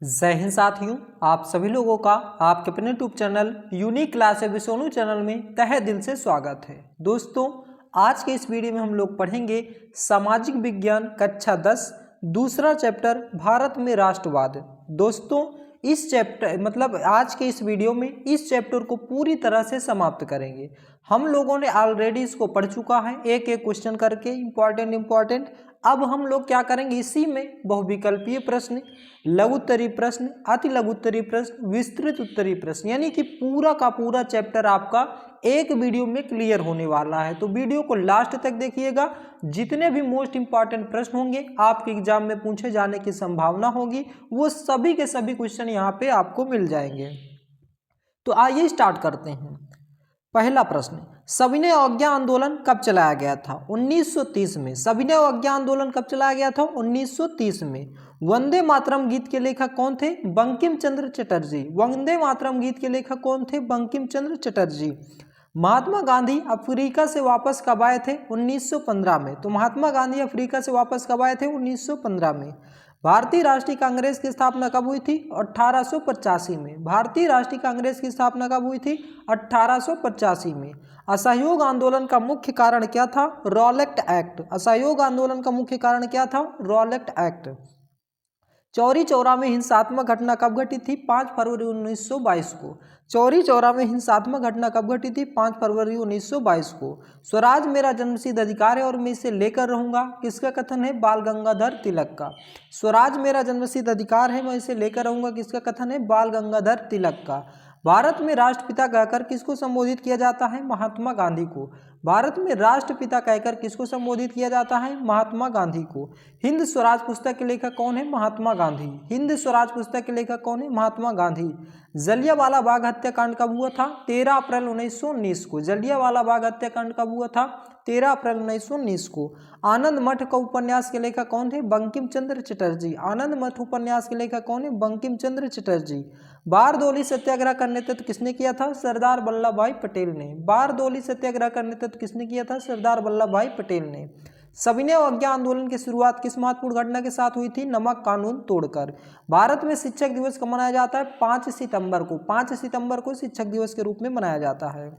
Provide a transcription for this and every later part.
जय हिंद साथियों, आप सभी लोगों का आपके अपने YouTube channel unique class with Sonu channel में तहे दिल से स्वागत है। दोस्तों, आज के इस वीडियो में हम लोग पढ़ेंगे सामाजिक विज्ञान कक्षा 10 दूसरा चैप्टर भारत में राष्ट्रवाद। दोस्तों, इस चैप्टर आज के इस वीडियो में इस चैप्टर को पूरी तरह से समाप्त करेंगे। हम लोगों ने ऑलरेडी इसको पढ़ चुका है, एक एक क्वेश्चन करके इम्पॉर्टेंट। अब हम लोग क्या करेंगे, इसी में बहुविकल्पीय प्रश्न, लघु उत्तरीय प्रश्न, अति लघु उत्तरीय प्रश्न, विस्तृत उत्तरीय प्रश्न, यानी कि पूरा का पूरा चैप्टर आपका एक वीडियो में क्लियर होने वाला है। तो वीडियो को लास्ट तक देखिएगा। जितने भी मोस्ट इंपॉर्टेंट प्रश्न होंगे आपके एग्जाम में पूछे जाने की संभावना होगी, वो सभी के सभी क्वेश्चन यहाँ पे आपको मिल जाएंगे। तो आइए स्टार्ट करते हैं। पहला प्रश्न, सविनय अवज्ञा आंदोलन कब चलाया गया था? 1930 में। सविनय अवज्ञा आंदोलन कब चलाया गया था? 1930 में। वंदे मातरम गीत के लेखक कौन थे? बंकिम चंद्र चटर्जी। वंदे मातरम गीत के लेखक कौन थे? बंकिम चंद्र चटर्जी। महात्मा गांधी अफ्रीका से वापस कब आए थे? 1915 में। तो महात्मा गांधी अफ्रीका से वापस कब आए थे? 1915 में। भारतीय राष्ट्रीय कांग्रेस की स्थापना कब हुई थी? 1885 में। भारतीय राष्ट्रीय कांग्रेस की स्थापना कब हुई थी? 1885 में। असहयोग आंदोलन का मुख्य कारण क्या था? Rowlatt act. असहयोग आंदोलन का मुख्य कारण क्या था? Rowlatt act. चौरी चौरा में हिंसात्मक घटना कब घटी थी? 5 फरवरी 1922 को। चौरी चौरा में हिंसात्मक घटना कब घटी थी? 5 फरवरी 1922 को। स्वराज मेरा जन्मसिद्ध अधिकार है और मैं इसे लेकर रहूंगा, किसका कथन है? बाल गंगाधर तिलक का। स्वराज मेरा जन्मसिद्ध अधिकार है, मैं इसे लेकर रहूंगा, किसका कथन है? बाल गंगाधर तिलक का। भारत में राष्ट्रपिता कहकर किसको संबोधित किया जाता है? महात्मा गांधी को। भारत में राष्ट्रपिता कहकर किसको संबोधित किया जाता है? महात्मा गांधी को। हिंद स्वराज पुस्तक के लेखक कौन है? महात्मा गांधी। हिंद स्वराज पुस्तक के लेखक कौन है? महात्मा गांधी। जलियांवाला बाग हत्याकांड कब हुआ था? 13 अप्रैल 1919 को। जलियांवाला बाग हत्याकांड कब हुआ था? 13 अप्रैल 1919 को। आनंद मठ का उपन्यास के लेखक कौन थे? बंकिम चंद्र चटर्जी। आनंद मठ उपन्यास के लेखक कौन है? बंकिम चंद्र चटर्जी। बारदोली सत्याग्रह का नेतृत्व किसने किया था? सरदार वल्लभ भाई पटेल ने। बारदोली सत्याग्रह का नेतृत्व किसने किया था? सरदार वल्लभ भाई पटेल ने। सविनय अवज्ञा आंदोलन की शुरुआत किस महत्वपूर्ण घटना के साथ हुई थी? नमक कानून तोड़कर। भारत में शिक्षक दिवस कब मनाया जाता है? 5 सितंबर को। 5 सितंबर को शिक्षक दिवस के रूप में मनाया जाता है।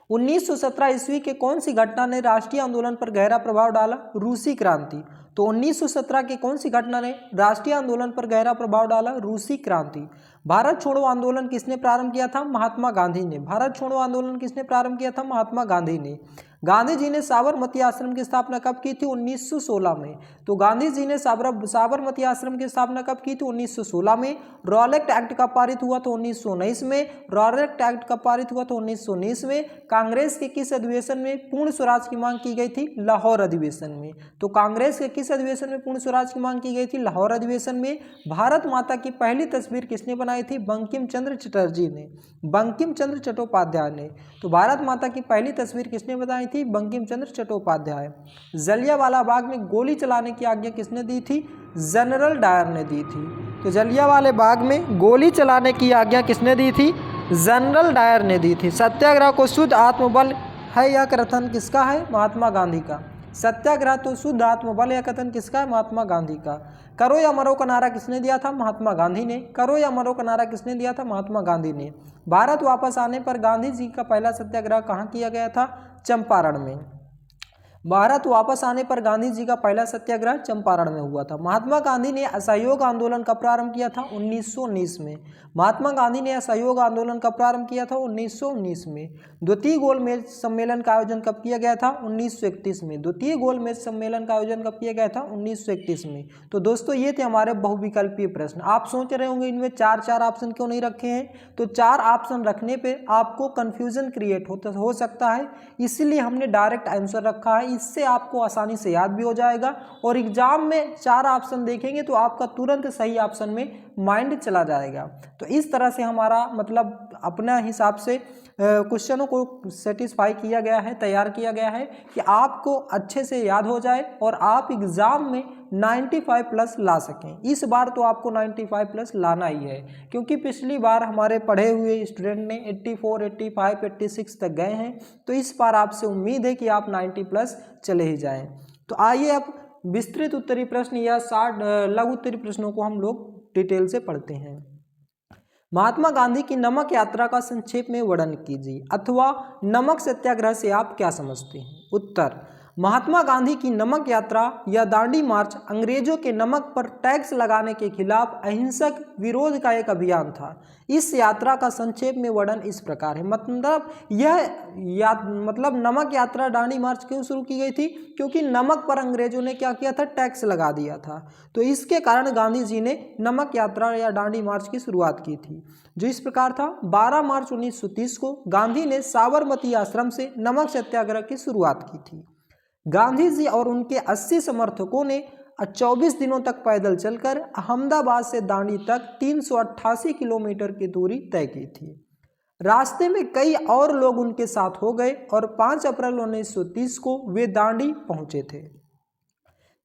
1917 ईस्वी के कौन सी घटना ने राष्ट्रीय आंदोलन पर गहरा प्रभाव डाला? रूसी क्रांति। तो 1917 की कौन सी घटना ने राष्ट्रीय आंदोलन पर गहरा प्रभाव डाला? रूसी क्रांति। भारत छोड़ो आंदोलन किसने प्रारंभ किया था? महात्मा गांधी ने। भारत छोड़ो आंदोलन किसने प्रारंभ किया था? महात्मा गांधी ने। गांधी जी ने साबरमती आश्रम की स्थापना कब की थी? 1916 में। तो गांधी जी ने साबरमती आश्रम की स्थापना कब की थी? 1916 में। रॉलेट एक्ट कब पारित हुआ था? 1919 में। रॉलेट एक्ट कब पारित हुआ था? 1919 में। कांग्रेस के किस अधिवेशन में पूर्ण स्वराज की मांग की गई थी? लाहौर अधिवेशन में। तो कांग्रेस के किस अधिवेशन में पूर्ण स्वराज की मांग की गई थी? लाहौर अधिवेशन में। भारत माता की पहली तस्वीर किसने बनाई थी? बंकिम चंद्र चटर्जी ने। बंकिम चंद्र चट्टोपाध्याय ने। तो भारत माता की पहली तस्वीर किसने बनाई थी? बंकिम चंद्र चट्टोपाध्याय। जलियांवाला बाग में गोली चलाने की आज्ञा किसने दी थी? जनरल डायर ने दी थी। तो जलियांवाले बाग में गोली चलाने की आज्ञा किसने दी थी? जनरल डायर ने दी थी। सत्याग्रह को शुद्ध आत्मबल है, यह कथन किसका है? महात्मा गांधी का। सत्याग्रह तो शुद्ध आत्मबल, यह कथन किसका है? महात्मा गांधी का। करो या मरो का नारा किसने दिया था? महात्मा गांधी ने। करो या मरो का नारा किसने दिया था? महात्मा गांधी ने। भारत वापस आने पर गांधी जी का पहला सत्याग्रह कहाँ किया गया था? चंपारण में। भारत वापस आने पर गांधी जी का पहला सत्याग्रह चंपारण में हुआ था। महात्मा गांधी ने असहयोग आंदोलन कब प्रारंभ किया था? 1919 में। महात्मा गांधी ने असहयोग आंदोलन कब प्रारंभ किया था? 1919 में। द्वितीय गोलमेज सम्मेलन का आयोजन कब किया गया था? 1931 में। द्वितीय गोलमेज सम्मेलन का आयोजन कब किया गया था? 1931 में। तो दोस्तों, ये थे हमारे बहुविकल्पीय प्रश्न। आप सोच रहे होंगे इनमें 4 ऑप्शन क्यों नहीं रखे हैं? तो 4 ऑप्शन रखने पर आपको कन्फ्यूजन क्रिएट हो सकता है, इसीलिए हमने डायरेक्ट आंसर रखा है। इससे आपको आसानी से याद भी हो जाएगा और एग्जाम में 4 ऑप्शन देखेंगे तो आपका तुरंत सही ऑप्शन में माइंड चला जाएगा। तो इस तरह से हमारा अपना हिसाब से क्वेश्चनों को सेटिस्फाई किया गया है, तैयार किया गया है कि आपको अच्छे से याद हो जाए और आप एग्जाम में 95 प्लस ला सकें। इस बार तो आपको 95 प्लस लाना ही है, क्योंकि पिछली बार हमारे पढ़े हुए स्टूडेंट ने 84, 85, 86 तक गए हैं। तो इस बार आपसे उम्मीद है कि आप 90 प्लस चले ही जाएं। तो आइए अब विस्तृत उत्तरीय प्रश्न या 60 लघु उत्तरीय प्रश्नों को हम लोग डिटेल से पढ़ते हैं। महात्मा गांधी की नमक यात्रा का संक्षेप में वर्णन कीजिए, अथवा नमक सत्याग्रह से आप क्या समझते हैं? उत्तर, महात्मा गांधी की नमक यात्रा या दांडी मार्च अंग्रेजों के नमक पर टैक्स लगाने के खिलाफ अहिंसक विरोध का एक अभियान था। इस यात्रा का संक्षेप में वर्णन इस प्रकार है। मतलब नमक यात्रा दांडी मार्च क्यों शुरू की गई थी? क्योंकि नमक पर अंग्रेजों ने क्या किया था? टैक्स लगा दिया था। तो इसके कारण गांधी जी ने नमक यात्रा या दांडी मार्च की शुरुआत की थी, जो इस प्रकार था। 12 मार्च 1930 को गांधी ने साबरमती आश्रम से नमक सत्याग्रह की शुरुआत की थी। गांधी जी और उनके 80 समर्थकों ने 24 दिनों तक पैदल चलकर अहमदाबाद से दांडी तक 388 किलोमीटर की दूरी तय की थी। रास्ते में कई और लोग उनके साथ हो गए और 5 अप्रैल 1930 को वे दांडी पहुंचे थे।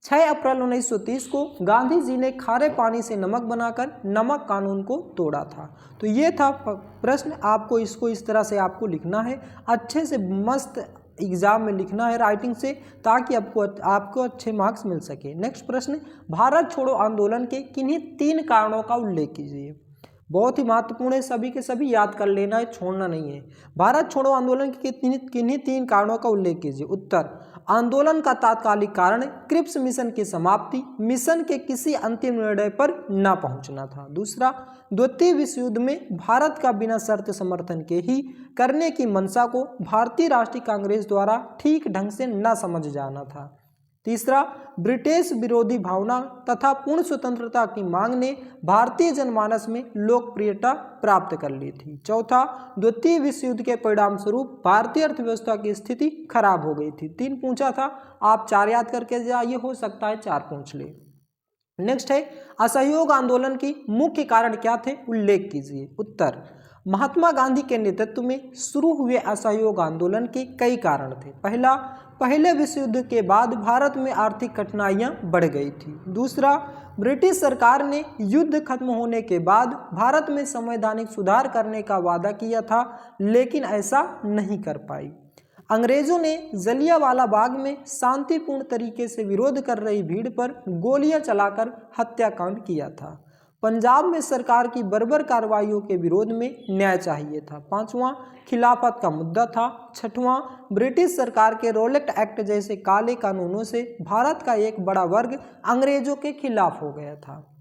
6 अप्रैल 1930 को गांधी जी ने खारे पानी से नमक बनाकर नमक कानून को तोड़ा था। तो ये था प्रश्न। आपको इसको इस तरह से आपको लिखना है, अच्छे से मस्त एग्जाम में लिखना है राइटिंग से, ताकि आपको अच्छे मार्क्स मिल सके। नेक्स्ट प्रश्न, भारत छोड़ो आंदोलन के किन्हीं 3 कारणों का उल्लेख कीजिए। बहुत ही महत्वपूर्ण है, सभी के सभी याद कर लेना है, छोड़ना नहीं है। भारत छोड़ो आंदोलन के किन्हीं 3 कारणों का उल्लेख कीजिए। उत्तर, आंदोलन का तात्कालिक कारण क्रिप्स मिशन की समाप्ति, मिशन के किसी अंतिम निर्णय पर न पहुंचना था। दूसरा, द्वितीय विश्व युद्ध में भारत का बिना शर्त समर्थन के ही करने की मंशा को भारतीय राष्ट्रीय कांग्रेस द्वारा ठीक ढंग से न समझ जाना था। तीसरा, ब्रिटिश विरोधी भावना तथा पूर्ण स्वतंत्रता की मांग ने भारतीय जनमानस में लोकप्रियता प्राप्त कर ली थी। चौथा, द्वितीय विश्व युद्ध के परिणाम स्वरूप भारतीय अर्थव्यवस्था की स्थिति खराब हो गई थी। 3 पूछा था, आप 4 याद करके जाइए, हो सकता है 4 पूछ ले। नेक्स्ट है, असहयोग आंदोलन की मुख्य कारण क्या थे? उल्लेख कीजिए। उत्तर, महात्मा गांधी के नेतृत्व में शुरू हुए असहयोग आंदोलन के कई कारण थे। पहला, पहले विश्व युद्ध के बाद भारत में आर्थिक कठिनाइयां बढ़ गई थी। दूसरा, ब्रिटिश सरकार ने युद्ध खत्म होने के बाद भारत में संवैधानिक सुधार करने का वादा किया था, लेकिन ऐसा नहीं कर पाई। अंग्रेजों ने जलियांवाला बाग में शांतिपूर्ण तरीके से विरोध कर रही भीड़ पर गोलियां चलाकर हत्याकांड किया था। पंजाब में सरकार की बर्बर कार्रवाइयों के विरोध में न्याय चाहिए था। 5वां, खिलाफत का मुद्दा था। 6वां, ब्रिटिश सरकार के रोलेट एक्ट जैसे काले कानूनों से भारत का एक बड़ा वर्ग अंग्रेजों के खिलाफ हो गया था।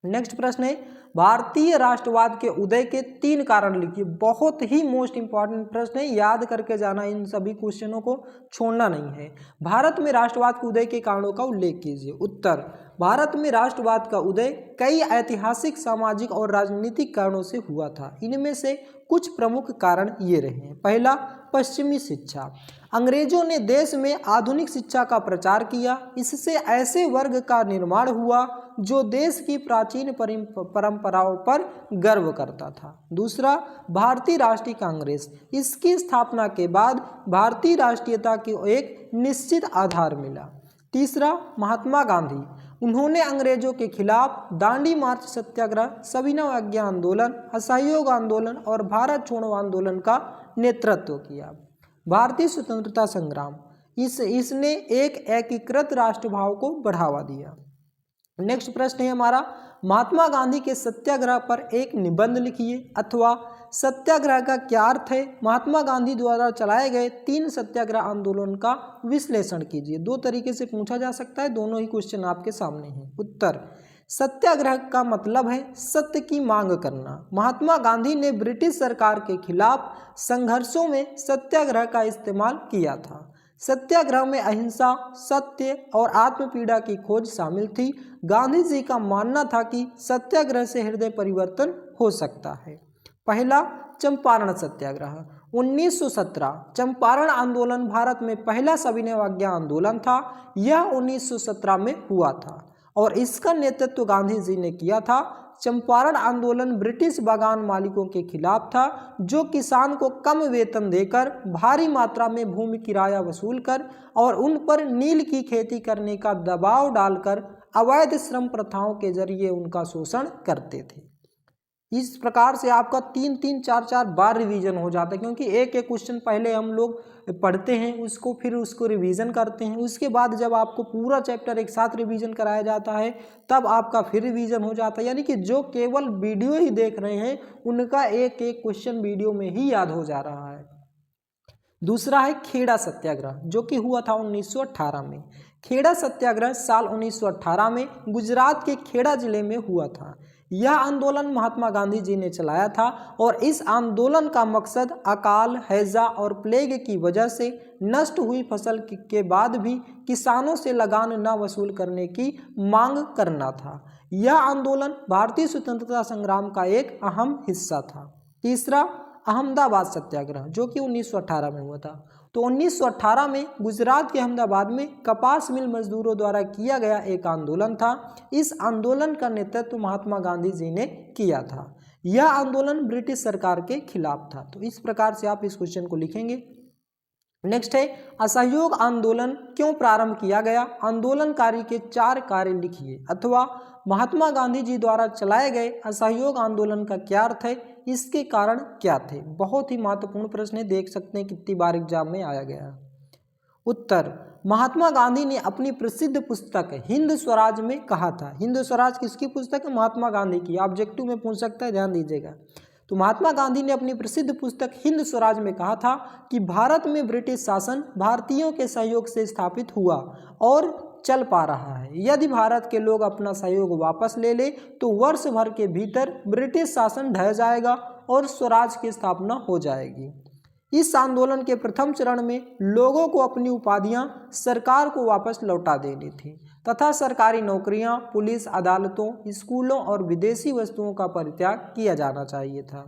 नेक्स्ट प्रश्न है, भारतीय राष्ट्रवाद के उदय के 3 कारण लिखिए। बहुत ही मोस्ट इंपॉर्टेंट प्रश्न है, याद करके जाना, इन सभी क्वेश्चनों को छोड़ना नहीं है। भारत में राष्ट्रवाद के उदय के कारणों का उल्लेख कीजिए। उत्तर, भारत में राष्ट्रवाद का उदय कई ऐतिहासिक, सामाजिक और राजनीतिक कारणों से हुआ था। इनमें से कुछ प्रमुख कारण ये रहे हैं। पहला, पश्चिमी शिक्षा। अंग्रेजों ने देश में आधुनिक शिक्षा का प्रचार किया। इससे ऐसे वर्ग का निर्माण हुआ जो देश की प्राचीन परंपराओं पर गर्व करता था। दूसरा, भारतीय राष्ट्रीय कांग्रेस। इसकी स्थापना के बाद भारतीय राष्ट्रीयता को एक निश्चित आधार मिला। तीसरा, महात्मा गांधी। उन्होंने अंग्रेजों के खिलाफ दांडी मार्च सत्याग्रह, सविनय अवज्ञा आंदोलन, असहयोग आंदोलन और भारत छोड़ो आंदोलन का नेतृत्व किया। भारतीय स्वतंत्रता संग्राम। इसने एक एकीकृत राष्ट्रभाव को बढ़ावा दिया। नेक्स्ट प्रश्न है हमारा, महात्मा गांधी के सत्याग्रह पर एक निबंध लिखिए, अथवा सत्याग्रह का क्या अर्थ है? महात्मा गांधी द्वारा चलाए गए 3 सत्याग्रह आंदोलन का विश्लेषण कीजिए। 2 तरीके से पूछा जा सकता है, दोनों ही क्वेश्चन आपके सामने हैं। उत्तर, सत्याग्रह का मतलब है सत्य की मांग करना। महात्मा गांधी ने ब्रिटिश सरकार के खिलाफ संघर्षों में सत्याग्रह का इस्तेमाल किया था। सत्याग्रह में अहिंसा, सत्य और आत्मपीड़ा की खोज शामिल थी। गांधी जी का मानना था कि सत्याग्रह से हृदय परिवर्तन हो सकता है। पहला, चंपारण सत्याग्रह 1917। चंपारण आंदोलन भारत में पहला सविनय अवज्ञा आंदोलन था। यह 1917 में हुआ था और इसका नेतृत्व गांधी जी ने किया था। चंपारण आंदोलन ब्रिटिश बागान मालिकों के खिलाफ था, जो किसान को कम वेतन देकर, भारी मात्रा में भूमि किराया वसूल कर और उन पर नील की खेती करने का दबाव डालकर अवैध श्रम प्रथाओं के जरिए उनका शोषण करते थे। इस प्रकार से आपका 3-3, 4-4 बार रिवीजन हो जाता है, क्योंकि एक एक क्वेश्चन पहले हम लोग पढ़ते हैं उसको, फिर उसको रिवीजन करते हैं, उसके बाद जब आपको पूरा चैप्टर एक साथ रिवीजन कराया जाता है तब आपका फिर रिवीजन हो जाता है। यानी कि जो केवल वीडियो ही देख रहे हैं उनका एक एक क्वेश्चन वीडियो में ही याद हो जा रहा है। दूसरा है खेड़ा सत्याग्रह, जो कि हुआ था 1918 में। खेड़ा सत्याग्रह साल 1918 में गुजरात के खेड़ा जिले में हुआ था। यह आंदोलन महात्मा गांधी जी ने चलाया था और इस आंदोलन का मकसद अकाल, हैजा और प्लेग की वजह से नष्ट हुई फसल के बाद भी किसानों से लगान न वसूल करने की मांग करना था। यह आंदोलन भारतीय स्वतंत्रता संग्राम का एक अहम हिस्सा था। तीसरा अहमदाबाद सत्याग्रह, जो कि 1918 में हुआ था। तो 1918 में गुजरात के अहमदाबाद में कपास मिल मजदूरों द्वारा किया गया एक आंदोलन था। इस आंदोलन का नेतृत्व महात्मा गांधी जी ने किया था। यह आंदोलन ब्रिटिश सरकार के खिलाफ था। तो इस प्रकार से आप इस क्वेश्चन को लिखेंगे। नेक्स्ट है असहयोग आंदोलन क्यों प्रारंभ किया गया? आंदोलनकारी के 4 कार्य लिखिए, अथवा महात्मा गांधी जी द्वारा चलाए गए असहयोग आंदोलन का क्या अर्थ है, इसके कारण क्या थे? बहुत ही महत्वपूर्ण प्रश्न है, देख सकते हैं कितनी बार एग्जाम में आया गया। उत्तर, महात्मा गांधी ने अपनी प्रसिद्ध पुस्तक हिंद स्वराज में कहा था। हिंद स्वराज किसकी पुस्तक है? महात्मा गांधी की। ऑब्जेक्टिव में पूछ सकता है, ध्यान दीजिएगा। तो महात्मा गांधी ने अपनी प्रसिद्ध पुस्तक हिंद स्वराज में कहा था कि भारत में ब्रिटिश शासन भारतीयों के सहयोग से स्थापित हुआ और चल पा रहा है। यदि भारत के लोग अपना सहयोग वापस ले ले तो वर्ष भर के भीतर ब्रिटिश शासन ढह जाएगा और स्वराज की स्थापना हो जाएगी। इस आंदोलन के प्रथम चरण में लोगों को अपनी उपाधियां सरकार को वापस लौटा देनी थी तथा सरकारी नौकरियां, पुलिस, अदालतों, स्कूलों और विदेशी वस्तुओं का परित्याग किया जाना चाहिए था।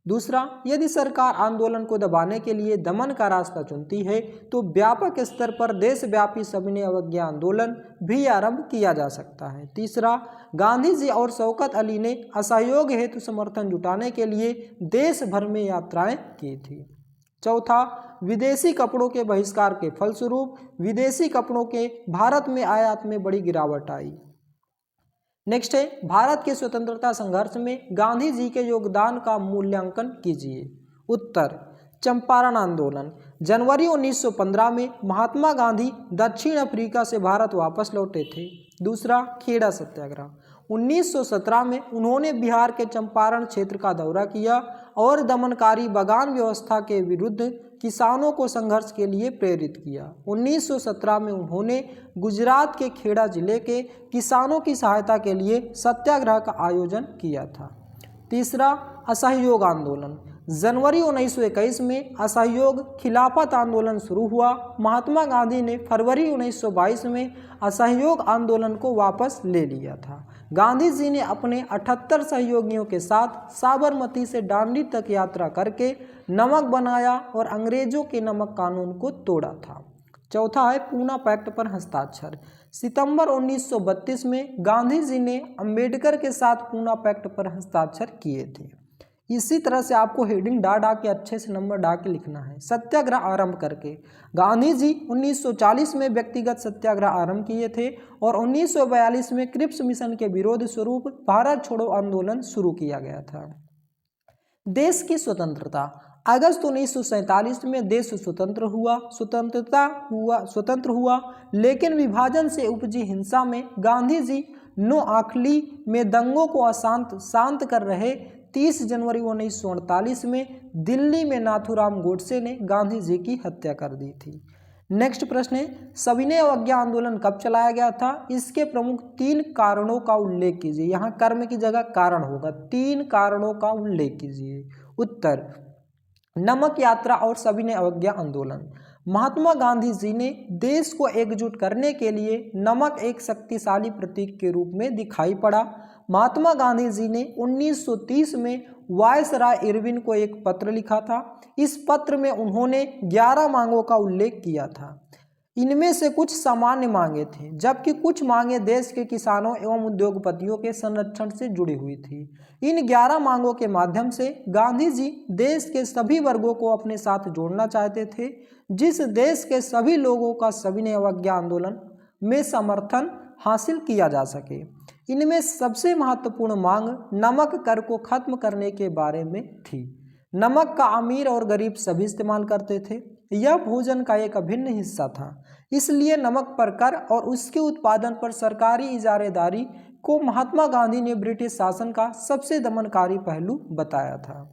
दूसरा, यदि सरकार आंदोलन को दबाने के लिए दमन का रास्ता चुनती है तो व्यापक स्तर पर देशव्यापी सविनय अवज्ञा आंदोलन भी आरंभ किया जा सकता है। तीसरा, गांधी जी और शौकत अली ने असहयोग हेतु समर्थन जुटाने के लिए देश भर में यात्राएं की थी। चौथा, विदेशी कपड़ों के बहिष्कार के फलस्वरूप विदेशी कपड़ों के भारत में आयात में बड़ी गिरावट आई। नेक्स्ट है भारत के स्वतंत्रता संघर्ष में गांधी जी के योगदान का मूल्यांकन कीजिए। उत्तर, चंपारण आंदोलन। जनवरी 1915 में महात्मा गांधी दक्षिण अफ्रीका से भारत वापस लौटे थे। दूसरा, खेड़ा सत्याग्रह। 1917 में उन्होंने बिहार के चंपारण क्षेत्र का दौरा किया और दमनकारी बगान व्यवस्था के विरुद्ध किसानों को संघर्ष के लिए प्रेरित किया। 1917 में उन्होंने गुजरात के खेड़ा जिले के किसानों की सहायता के लिए सत्याग्रह का आयोजन किया था। तीसरा, असहयोग आंदोलन। जनवरी 1921 में असहयोग खिलाफत आंदोलन शुरू हुआ। महात्मा गांधी ने फरवरी 1922 में असहयोग आंदोलन को वापस ले लिया था। गांधी जी ने अपने 78 सहयोगियों के साथ साबरमती से दांडी तक यात्रा करके नमक बनाया और अंग्रेजों के नमक कानून को तोड़ा था। चौथा है पूना पैक्ट पर हस्ताक्षर। सितंबर 1932 में गांधी जी ने अंबेडकर के साथ पूना पैक्ट पर हस्ताक्षर किए थे। इसी तरह से आपको हेडिंग डा के अच्छे से नंबर डा के लिखना है। सत्याग्रह आरंभ करके गांधी जी 1940 में व्यक्तिगत सत्याग्रह आरंभ किए थे और 1942 में क्रिप्स मिशन के विरोध स्वरूप भारत छोड़ो आंदोलन शुरू किया गया था। देश की स्वतंत्रता। अगस्त 1947 में देश स्वतंत्र हुआ, लेकिन विभाजन से उपजी हिंसा में गांधी जी नोआखली में दंगों को शांत कर रहे 30 जनवरी 1948 में दिल्ली में नाथूराम गोडसे ने गांधी जी की हत्या कर दी थी। नेक्स्ट प्रश्न है सविनय अवज्ञा आंदोलन कब चलाया गया था? इसके प्रमुख 3 कारणों का उल्लेख कीजिए। यहाँ कर्म की जगह कारण होगा। 3 कारणों का उल्लेख कीजिए। उत्तर, नमक यात्रा और सविनय अवज्ञा आंदोलन। महात्मा गांधी जी ने देश को एकजुट करने के लिए नमक एक शक्तिशाली प्रतीक के रूप में दिखाई पड़ा। महात्मा गांधी जी ने 1930 में वायसराय इरविन को एक पत्र लिखा था। इस पत्र में उन्होंने 11 मांगों का उल्लेख किया था। इनमें से कुछ सामान्य मांगे थे, जबकि कुछ मांगे देश के किसानों एवं उद्योगपतियों के संरक्षण से जुड़ी हुई थी। इन 11 मांगों के माध्यम से गांधी जी देश के सभी वर्गों को अपने साथ जोड़ना चाहते थे, जिस देश के सभी लोगों का सविनय अवज्ञा आंदोलन में समर्थन हासिल किया जा सके। इनमें सबसे महत्वपूर्ण मांग नमक कर को खत्म करने के बारे में थी। नमक का अमीर और गरीब सभी इस्तेमाल करते थे। यह भोजन का एक अभिन्न हिस्सा था। इसलिए नमक पर कर और उसके उत्पादन पर सरकारी इजारेदारी को महात्मा गांधी ने ब्रिटिश शासन का सबसे दमनकारी पहलू बताया था।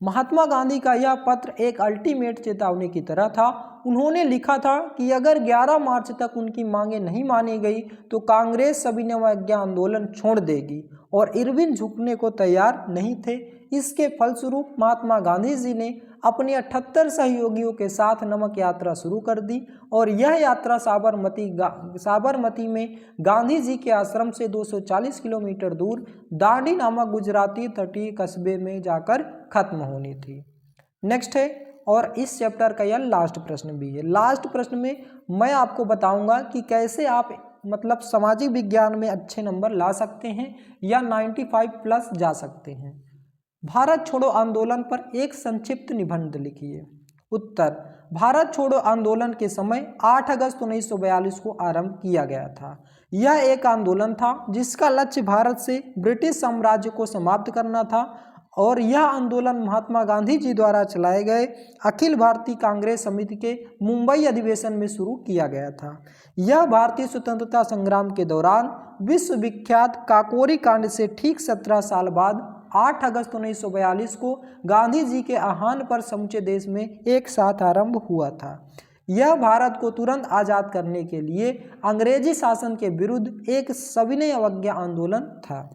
महात्मा गांधी का यह पत्र एक अल्टीमेट चेतावनी की तरह था। उन्होंने लिखा था कि अगर 11 मार्च तक उनकी मांगें नहीं मानी गई तो कांग्रेस सविनय अवज्ञा आंदोलन छोड़ देगी, और इरविन झुकने को तैयार नहीं थे। इसके फलस्वरूप महात्मा गांधी जी ने अपने 78 सहयोगियों के साथ नमक यात्रा शुरू कर दी, और यह यात्रा साबरमती में गांधी जी के आश्रम से 240 किलोमीटर दूर दांडी नामक गुजराती तटीय कस्बे में जाकर खत्म होनी थी। नेक्स्ट है, और इस चैप्टर का यह लास्ट प्रश्न भी है। लास्ट प्रश्न में मैं आपको बताऊंगा कि कैसे आप मतलब सामाजिक विज्ञान में अच्छे नंबर ला सकते हैं या 95 प्लस जा सकते हैं। भारत छोड़ो आंदोलन पर एक संक्षिप्त निबंध लिखिए। उत्तर, भारत छोड़ो आंदोलन के समय 8 अगस्त 1942 को आरंभ किया गया था। यह एक आंदोलन था जिसका लक्ष्य भारत से ब्रिटिश साम्राज्य को समाप्त करना था, और यह आंदोलन महात्मा गांधी जी द्वारा चलाए गए अखिल भारतीय कांग्रेस समिति के मुंबई अधिवेशन में शुरू किया गया था। यह भारतीय स्वतंत्रता संग्राम के दौरान विश्वविख्यात काकोरी कांड से ठीक 17 साल बाद 8 अगस्त 1942 को गांधी जी के आह्वान पर समूचे देश में एक साथ आरंभ हुआ था। यह भारत को तुरंत आज़ाद करने के लिए अंग्रेजी शासन के विरुद्ध एक सविनय अवज्ञा आंदोलन था।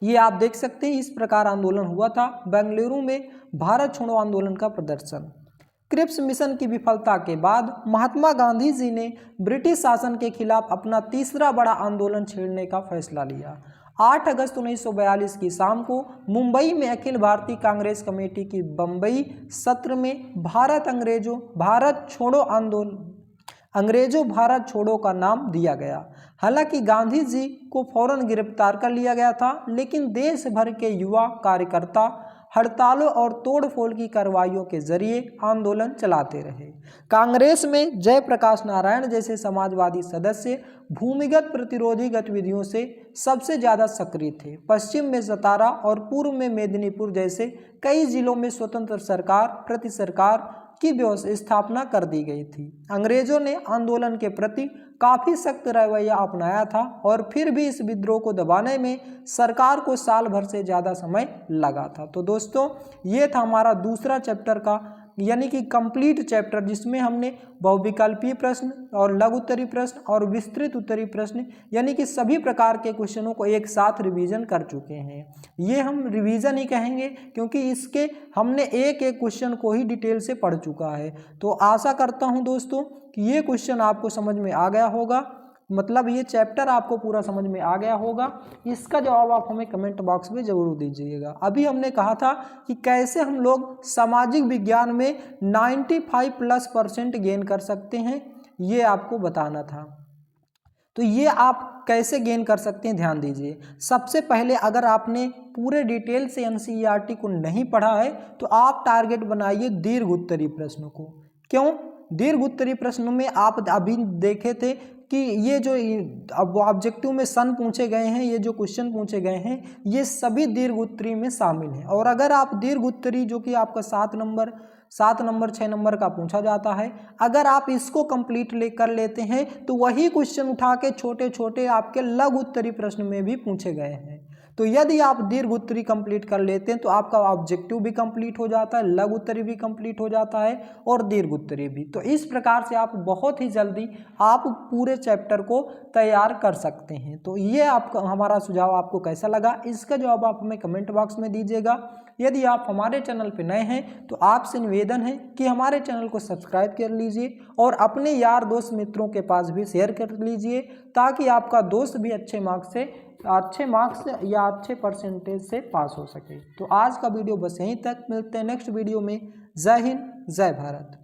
ये आप देख सकते हैं, इस प्रकार आंदोलन हुआ था। बेंगलुरु में भारत छोड़ो आंदोलन का प्रदर्शन। क्रिप्स मिशन की विफलता के बाद महात्मा गांधी जी ने ब्रिटिश शासन के खिलाफ अपना तीसरा बड़ा आंदोलन छेड़ने का फैसला लिया। 8 अगस्त 1942 की शाम को मुंबई में अखिल भारतीय कांग्रेस कमेटी की बम्बई सत्र में अंग्रेजों भारत छोड़ो का नाम दिया गया। हालांकि गांधी जी को फौरन गिरफ्तार कर लिया गया था, लेकिन देश भर के युवा कार्यकर्ता हड़तालों और तोड़फोड़ की कार्रवाइयों के जरिए आंदोलन चलाते रहे। कांग्रेस में जयप्रकाश नारायण जैसे समाजवादी सदस्य भूमिगत प्रतिरोधी गतिविधियों से सबसे ज़्यादा सक्रिय थे। पश्चिम में सतारा और पूर्व में मेदिनीपुर जैसे कई जिलों में स्वतंत्र सरकार प्रति सरकार की स्थापना कर दी गई थी। अंग्रेजों ने आंदोलन के प्रति काफ़ी सख्त रवैया अपनाया था, और फिर भी इस विद्रोह को दबाने में सरकार को साल भर से ज़्यादा समय लगा था। तो दोस्तों, ये था हमारा दूसरा चैप्टर का यानी कि कंप्लीट चैप्टर, जिसमें हमने बहुविकल्पीय प्रश्न और लघु उत्तरीय प्रश्न और विस्तृत उत्तरीय प्रश्न यानी कि सभी प्रकार के क्वेश्चनों को एक साथ रिवीजन कर चुके हैं। ये हम रिवीजन ही कहेंगे क्योंकि इसके हमने एक एक क्वेश्चन को ही डिटेल से पढ़ चुका है। तो आशा करता हूँ दोस्तों कि ये क्वेश्चन आपको समझ में आ गया होगा, मतलब ये चैप्टर आपको पूरा समझ में आ गया होगा। इसका जवाब आप हमें कमेंट बॉक्स में ज़रूर दीजिएगा। अभी हमने कहा था कि कैसे हम लोग सामाजिक विज्ञान में 95+ % गेन कर सकते हैं, ये आपको बताना था। तो ये आप कैसे गेन कर सकते हैं, ध्यान दीजिए। सबसे पहले अगर आपने पूरे डिटेल से NCERT को नहीं पढ़ा है तो आप टारगेट बनाइए दीर्घ उत्तरीय प्रश्नों को। क्यों? दीर्घ उत्तरीय प्रश्नों में आप अभी देखे थे कि ये जो अब ऑब्जेक्टिव में सन पूछे गए हैं, ये जो क्वेश्चन पूछे गए हैं, ये सभी दीर्घ उत्तरीय में शामिल हैं। और अगर आप दीर्घ उत्तरीय जो कि आपका 7 नंबर 6 नंबर का पूछा जाता है, अगर आप इसको कंप्लीट कर लेते हैं तो वही क्वेश्चन उठा के छोटे छोटे आपके लघु उत्तरीय प्रश्न में भी पूछे गए हैं। तो यदि आप दीर्घ उत्तरीय कंप्लीट कर लेते हैं तो आपका ऑब्जेक्टिव भी कंप्लीट हो जाता है, लघु उत्तरीय भी कंप्लीट हो जाता है और दीर्घ उत्तरीय भी। तो इस प्रकार से आप बहुत ही जल्दी आप पूरे चैप्टर को तैयार कर सकते हैं। तो ये आपका हमारा सुझाव आपको कैसा लगा, इसका जवाब आप हमें कमेंट बॉक्स में दीजिएगा। यदि आप हमारे चैनल पर नए हैं तो आपसे निवेदन है कि हमारे चैनल को सब्सक्राइब कर लीजिए और अपने यार दोस्त मित्रों के पास भी शेयर कर लीजिए, ताकि आपका दोस्त भी अच्छे मार्क्स या अच्छे परसेंटेज से पास हो सके। तो आज का वीडियो बस यहीं तक, मिलते हैं नेक्स्ट वीडियो में। जय हिंद, जय भारत।